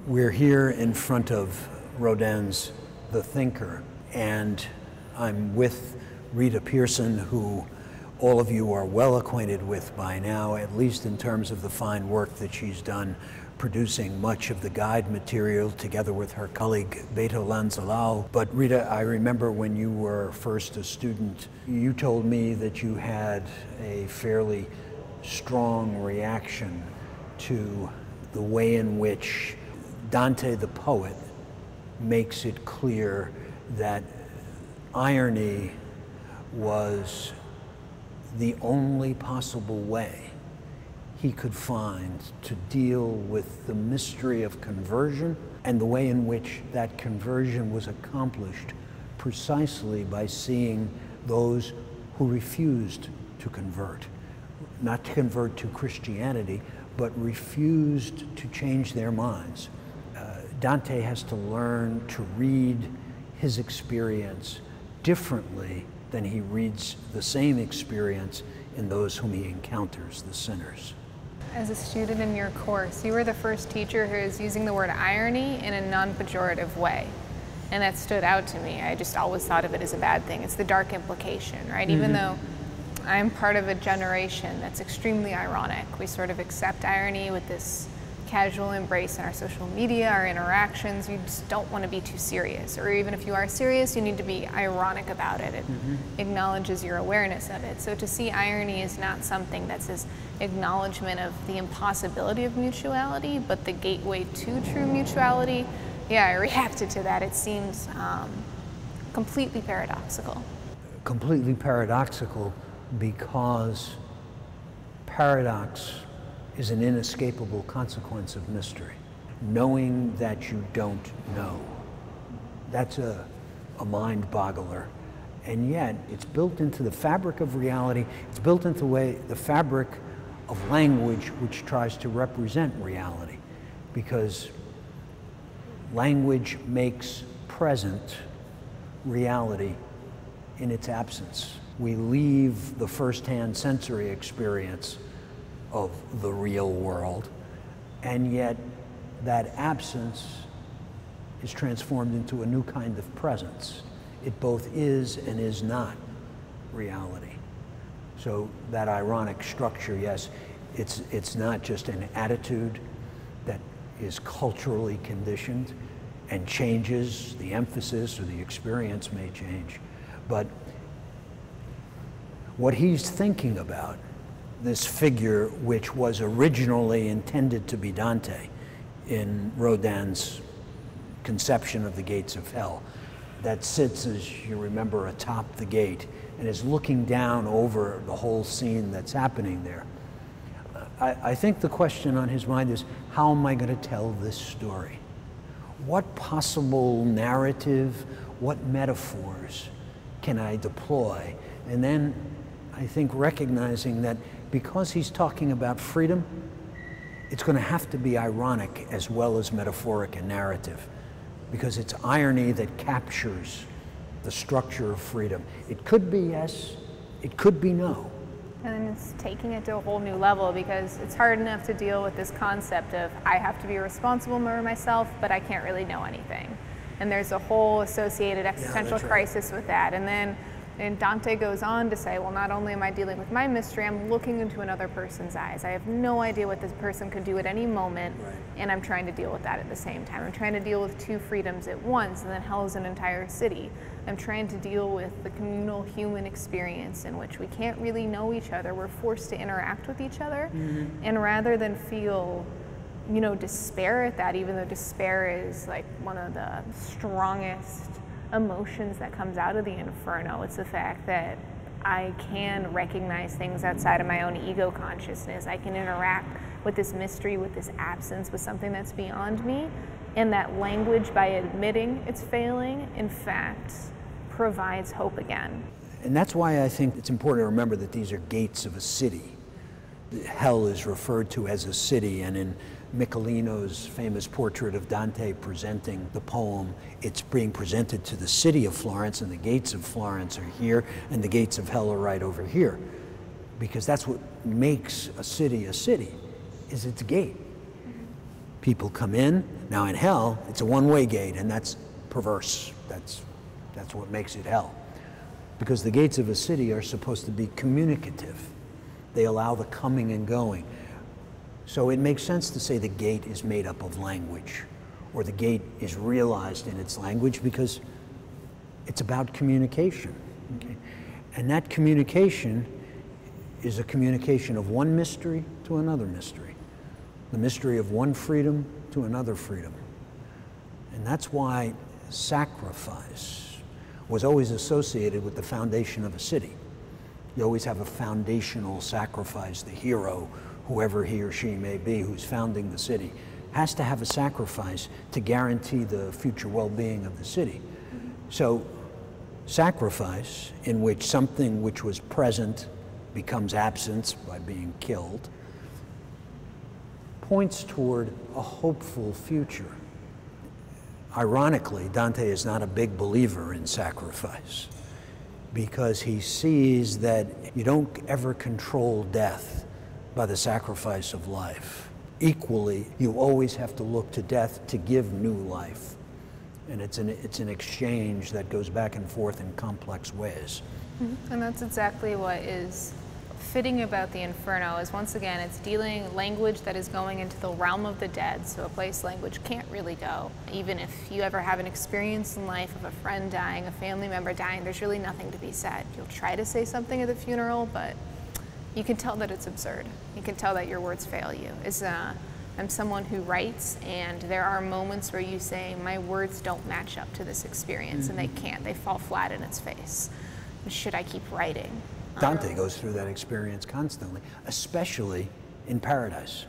We're here in front of Rodin's The Thinker, and I'm with Rita Pierson, who all of you are well acquainted with by now, at least in terms of the fine work that she's done producing much of the guide material together with her colleague Beto Lanzalao. But Rita, I remember when you were first a student, you told me that you had a fairly strong reaction to the way in which Dante the poet makes it clear that irony was the only possible way he could find to deal with the mystery of conversion and the way in which that conversion was accomplished precisely by seeing those who refused to convert. Not to convert to Christianity, but refused to change their minds. Dante has to learn to read his experience differently than he reads the same experience in those whom he encounters, the sinners. As a student in your course, you were the first teacher who is using the word irony in a non-pejorative way. And that stood out to me. I just always thought of it as a bad thing. It's the dark implication, right? Mm-hmm. Even though I'm part of a generation that's extremely ironic. We sort of accept irony with this casual embrace in our social media, our interactions. You just don't want to be too serious. Or even if you are serious, you need to be ironic about it. It acknowledges your awareness of it. So to see irony is not something that's this acknowledgement of the impossibility of mutuality, but the gateway to true mutuality. Yeah, I reacted to that. It seems completely paradoxical. Completely paradoxical because paradox is an inescapable consequence of mystery. Knowing that you don't know. That's a mind boggler. And yet, it's built into the fabric of reality. It's built into the fabric of language which tries to represent reality. Because language makes present reality in its absence. We leave the first-hand sensory experience of the real world, and yet that absence is transformed into a new kind of presence. It both is and is not reality. So that ironic structure, yes, it's not just an attitude that is culturally conditioned and changes, the emphasis or the experience may change, but what he's thinking about, this figure which was originally intended to be Dante in Rodin's conception of the gates of hell, that sits, as you remember, atop the gate and is looking down over the whole scene that's happening there. I think the question on his mind is, how am I going to tell this story? What possible narrative, what metaphors can I deploy? And then I think recognizing that because he's talking about freedom, it's going to have to be ironic as well as metaphoric and narrative, because it's irony that captures the structure of freedom. It could be yes, it could be no. And it's taking it to a whole new level, because it's hard enough to deal with this concept of I have to be responsible for myself, but I can't really know anything. And there's a whole associated existential crisis with that. And Dante goes on to say, well, not only am I dealing with my mystery, I'm looking into another person's eyes. I have no idea what this person could do at any moment, and I'm trying to deal with that at the same time. I'm trying to deal with two freedoms at once, and then hell is an entire city. I'm trying to deal with the communal human experience in which we can't really know each other. We're forced to interact with each other, and rather than feel, you know, despair at that, even though despair is like one of the strongest emotions that comes out of the Inferno. It's the fact that I can recognize things outside of my own ego consciousness. I can interact with this mystery, with this absence, with something that's beyond me. And that language, by admitting it's failing, in fact, provides hope again. And that's why I think it's important to remember that these are gates of a city. Hell is referred to as a city, and in Michelino's famous portrait of Dante presenting the poem, it's being presented to the city of Florence, and the gates of Florence are here, and the gates of hell are right over here. Because that's what makes a city, is its gate. People come in. Now in hell, it's a one-way gate, and that's perverse. That's what makes it hell. Because the gates of a city are supposed to be communicative. They allow the coming and going. So it makes sense to say the gate is made up of language, or the gate is realized in its language, because it's about communication. Okay? And that communication is a communication of one mystery to another mystery. The mystery of one freedom to another freedom. And that's why sacrifice was always associated with the foundation of a city. You always have a foundational sacrifice. The hero, whoever he or she may be, who's founding the city, has to have a sacrifice to guarantee the future well-being of the city. So sacrifice, in which something which was present becomes absent by being killed, points toward a hopeful future. Ironically, Dante is not a big believer in sacrifice, because he sees that you don't ever control death by the sacrifice of life. Equally, you always have to look to death to give new life. And it's an exchange that goes back and forth in complex ways. And that's exactly what is fitting about the Inferno, is once again, it's dealing language that is going into the realm of the dead, so a place language can't really go. Even if you ever have an experience in life of a friend dying, a family member dying, there's really nothing to be said. You'll try to say something at the funeral, but you can tell that it's absurd. You can tell that your words fail you. I'm someone who writes, and there are moments where you say, my words don't match up to this experience, and they can't. They fall flat in its face. Should I keep writing? Dante goes through that experience constantly, especially in Paradise.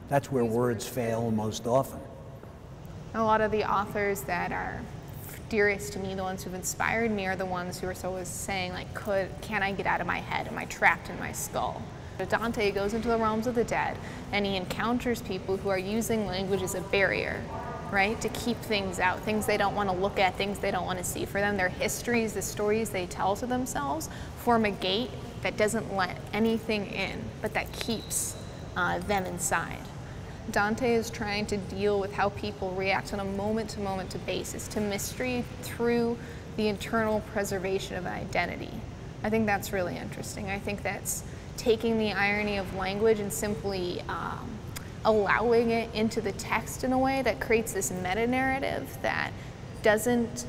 That's where words fail most often. A lot of the authors that are dearest to me, the ones who've inspired me, are the ones who are always saying, like, can I get out of my head? Am I trapped in my skull? Dante goes into the realms of the dead, and he encounters people who are using language as a barrier, right, to keep things out, things they don't want to look at, things they don't want to see. For them, their histories, the stories they tell to themselves, form a gate that doesn't let anything in, but that keeps them inside. Dante is trying to deal with how people react on a moment-to-moment basis to mystery through the internal preservation of identity. I think that's really interesting. I think that's taking the irony of language and simply allowing it into the text in a way that creates this meta-narrative that doesn't,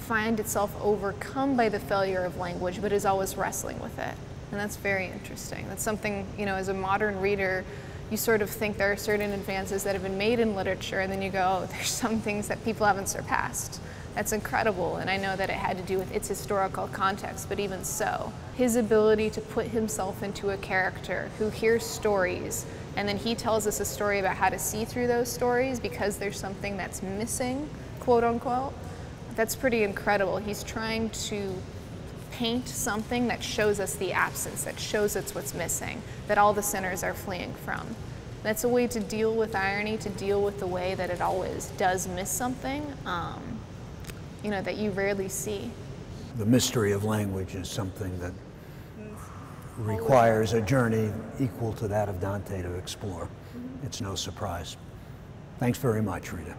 find itself overcome by the failure of language, but is always wrestling with it. And that's very interesting. That's something, as a modern reader, you sort of think there are certain advances that have been made in literature, and then you go, there's some things that people haven't surpassed. That's incredible, and I know that it had to do with its historical context, but even so, his ability to put himself into a character who hears stories, and then he tells us a story about how to see through those stories because there's something that's missing, quote unquote, that's pretty incredible. He's trying to paint something that shows us the absence, that shows us what's missing, that all the sinners are fleeing from. That's a way to deal with irony, to deal with the way that it always does miss something, that you rarely see. The mystery of language is something that requires a journey equal to that of Dante to explore. It's no surprise. Thanks very much, Rita.